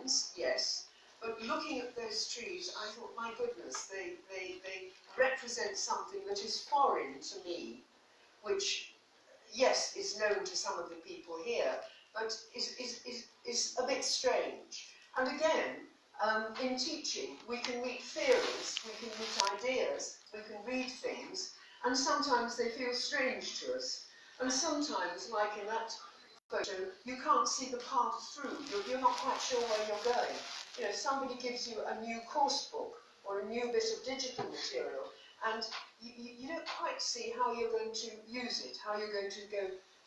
friends, yes, but looking at those trees, I thought, my goodness, they represent something that is foreign to me, which, yes, is known to some of the people here, but is a bit strange. And again, in teaching, we can meet theories, we can meet ideas, we can read things, and sometimes they feel strange to us. And sometimes, like in that photo, you can't see the path through. You're not quite sure where you're going. You know, somebody gives you a new course book or a new bit of digital material, and you don't quite see how you're going to use it, how you're going to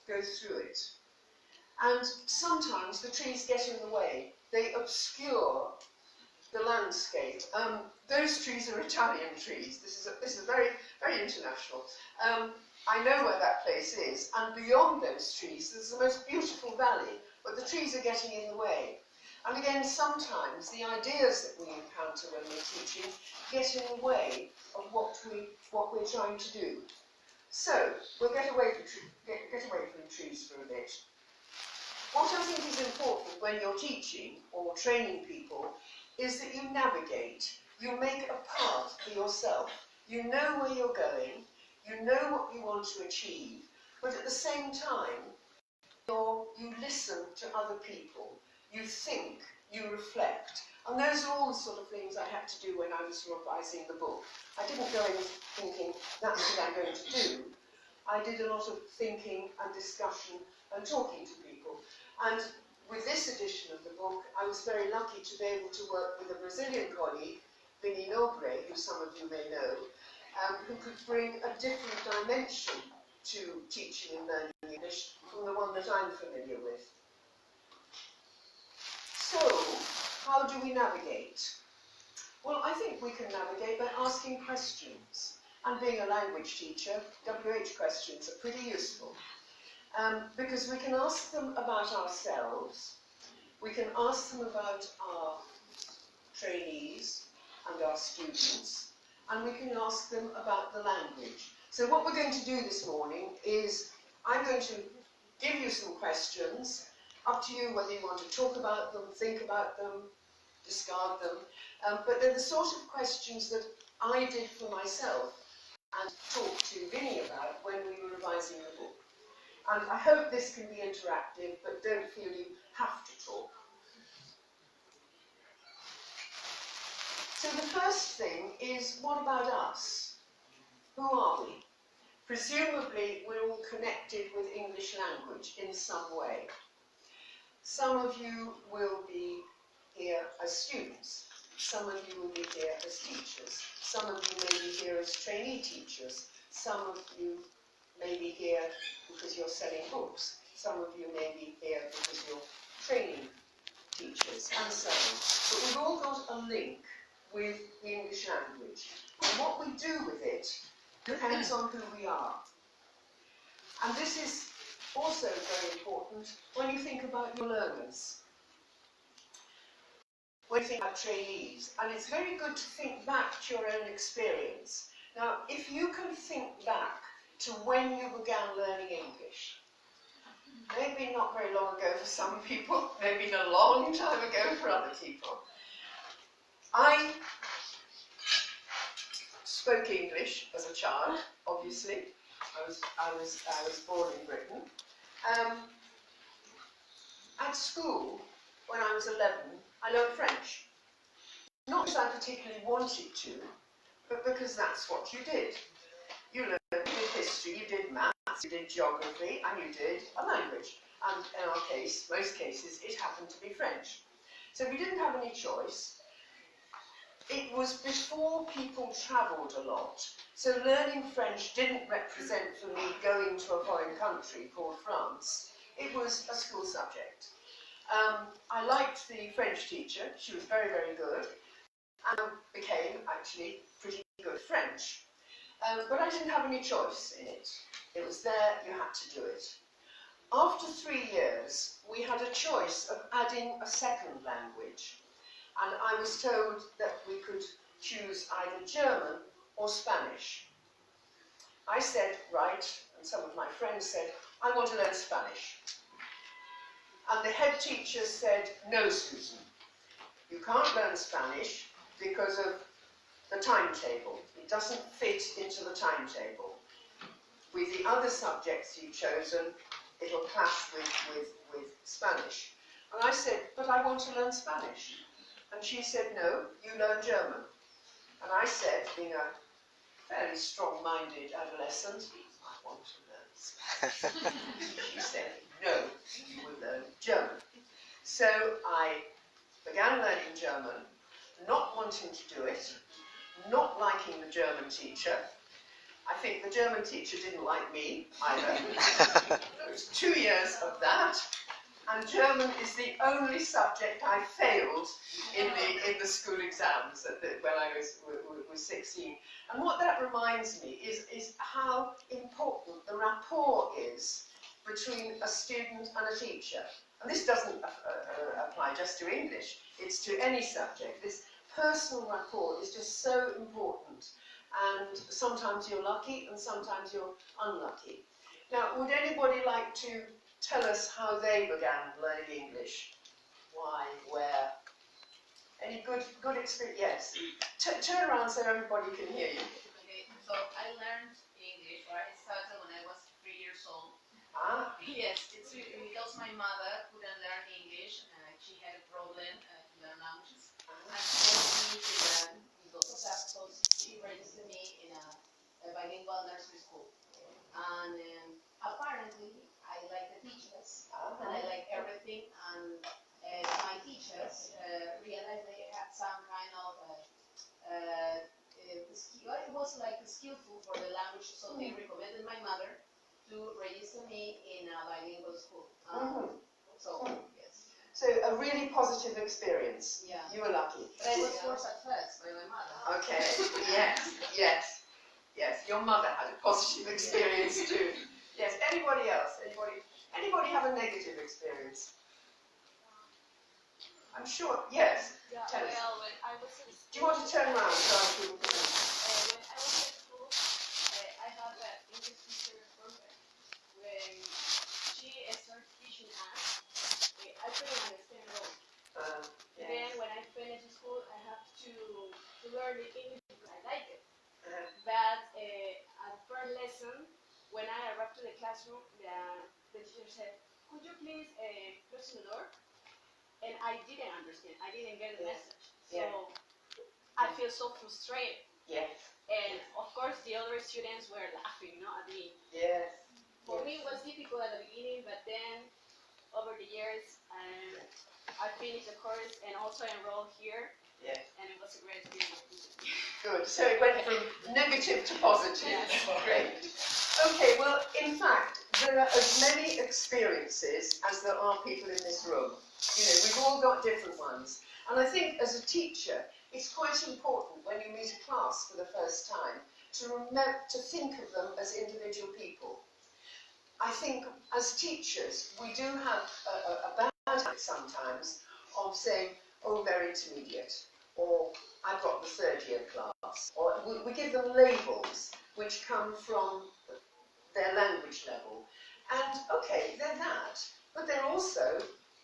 go through it. And sometimes the trees get in the way. They obscure the landscape. Those trees are Italian trees. This is very, very international. I know where that place is, and beyond those trees there's the most beautiful valley, but the trees are getting in the way. And again, sometimes the ideas that we encounter when we're teaching get in the way of what we're trying to do. So we'll get away from trees for a bit. What I think is important when you're teaching or training people is that you navigate. You make a path for yourself. You know where you're going. You know what you want to achieve. But at the same time, you listen to other people. You think. You reflect. And those are all the sort of things I had to do when I was revising the book. I didn't go in thinking, that's what I'm going to do. I did a lot of thinking and discussion and talking to people. And with this edition of the book, I was very lucky to be able to work with a Brazilian colleague, Vinnie Nobre, who some of you may know, who could bring a different dimension to teaching and learning English from the one that I'm familiar with. So, how do we navigate? Well, I think we can navigate by asking questions. And being a language teacher, WH questions are pretty useful. Because we can ask them about ourselves, we can ask them about our trainees and our students, and we can ask them about the language. So what we're going to do this morning is I'm going to give you some questions, up to you whether you want to talk about them, think about them, discard them, but they're the sort of questions that I did for myself and talked to Vinnie about when we were revising the book. And I hope this can be interactive, but don't feel you have to talk. So the first thing is, what about us? Who are we? Presumably, we're all connected with English language in some way. Some of you will be here as students. Some of you will be here as teachers. Some of you may be here as trainee teachers. Some of you may be here because you're selling books. Some of you may be here because you're training teachers, and so on. But we've all got a link with the English language. And what we do with it depends on who we are. And this is also very important when you think about your learners. When you think about trainees. And it's very good to think back to your own experience. Now, if you can think back to when you began learning English. Maybe not very long ago for some people, maybe a long time ago for other people. I spoke English as a child, obviously. I was born in Britain. At school, when I was 11, I learned French. Not because I particularly wanted to, but because that's what you did. You learned, you did history, you did maths, you did geography, and you did a language. And in our case, most cases, it happened to be French. So we didn't have any choice. It was before people travelled a lot. So learning French didn't represent for me going to a foreign country called France. It was a school subject. I liked the French teacher. She was very, very good. And I became actually pretty good French. But I didn't have any choice in it. It was there, you had to do it. After 3 years, we had a choice of adding a second language. And I was told that we could choose either German or Spanish. I said, right, and some of my friends said, I want to learn Spanish. And the head teacher said, no, Susan, You can't learn Spanish because of the timetable. It doesn't fit into the timetable. With the other subjects you've chosen, it'll clash with Spanish. And I said, but I want to learn Spanish. And she said, no, you learn German. And I said, being a fairly strong-minded adolescent, I want to learn Spanish. She said, no, you will learn German. So I began learning German, not wanting to do it, not liking the German teacher. I think the German teacher didn't like me either. It was 2 years of that, and German is the only subject I failed in the school exams when I was 16. And what that reminds me is how important the rapport is between a student and a teacher. And this doesn't apply just to English, it's to any subject. This personal rapport is just so important. And sometimes you're lucky and sometimes you're unlucky. Now, would anybody like to tell us how they began learning English? Why, where? Any good experience? Yes. Turn around so everybody can hear you. Okay, so I learned English, right? I started when I was 3 years old. Ah. Yes, it's because my mother couldn't learn English. She had a problem to learn languages. And she asked me to learn because of that, so she registered me in a bilingual nursery school. And apparently, I like the teachers, and I like everything, and my teachers realized they had some kind of skill. It was like skillful for the language, so they recommended my mother to register me in a bilingual school. So, yes. So a really positive experience. Yeah. You were lucky. But I was forced at first by my mother. Okay. Yes. Your mother had a positive experience too. Yes. Anybody else? Anybody have a negative experience? I'm sure. Yes. Yeah, Tell us. well, when I was in Do you want to turn around so I can? when I was in school, I had an English teacher program. When she started teaching us, I couldn't understand at all. Yeah. Then when I finished school, I have to learn the English because I like it. But at first lesson, when I arrived to the classroom, the teacher said, "Could you please close the door?" And I didn't understand. I didn't get the message. So I feel so frustrated. Yes. And of course, the other students were laughing, at me. Yes. For me, it was difficult at the beginning, but then over the years, I finished the course and also enrolled here. Yes. And it was a great experience. Good. So it went from negative to positive. Yes. Great. Okay. Well, in fact, there are as many experiences as there are people in this room. We've all got different ones. And I think as a teacher, it's quite important when you meet a class for the first time to remember to think of them as individual people. I think as teachers, we do have a bad habit sometimes of saying, oh, they're intermediate, or I've got the third year class, or we give them labels which come from their language level. And okay, they're that, but they're also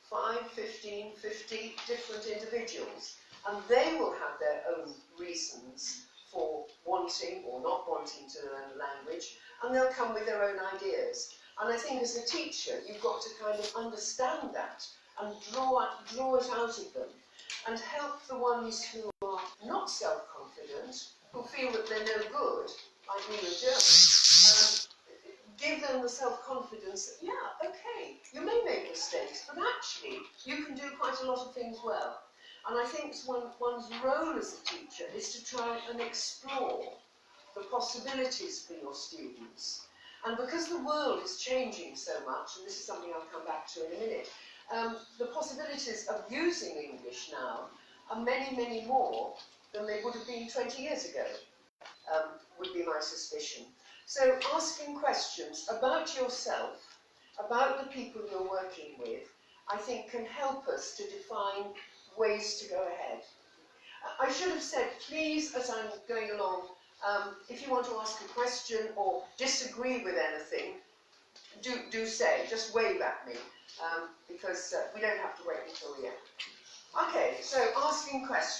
5, 15, 50 different individuals, and they will have their own reasons for wanting or not wanting to learn a language, and they'll come with their own ideas. And I think as a teacher, you've got to kind of understand that and draw it out of them, and help the ones who are not self-confident, who feel that they're no good, like me with German, give them the self-confidence that, yeah, okay, you may make mistakes, but actually, you can do quite a lot of things well. And I think one's role as a teacher is to try and explore the possibilities for your students. And because the world is changing so much, and this is something I'll come back to in a minute, the possibilities of using English now are many, many more than they would have been 20 years ago, would be my suspicion. So asking questions about yourself, about the people you're working with, I think can help us to define ways to go ahead. I should have said, please, as I'm going along, if you want to ask a question or disagree with anything, do say, just wave at me, because we don't have to wait until the end. Okay, so asking questions.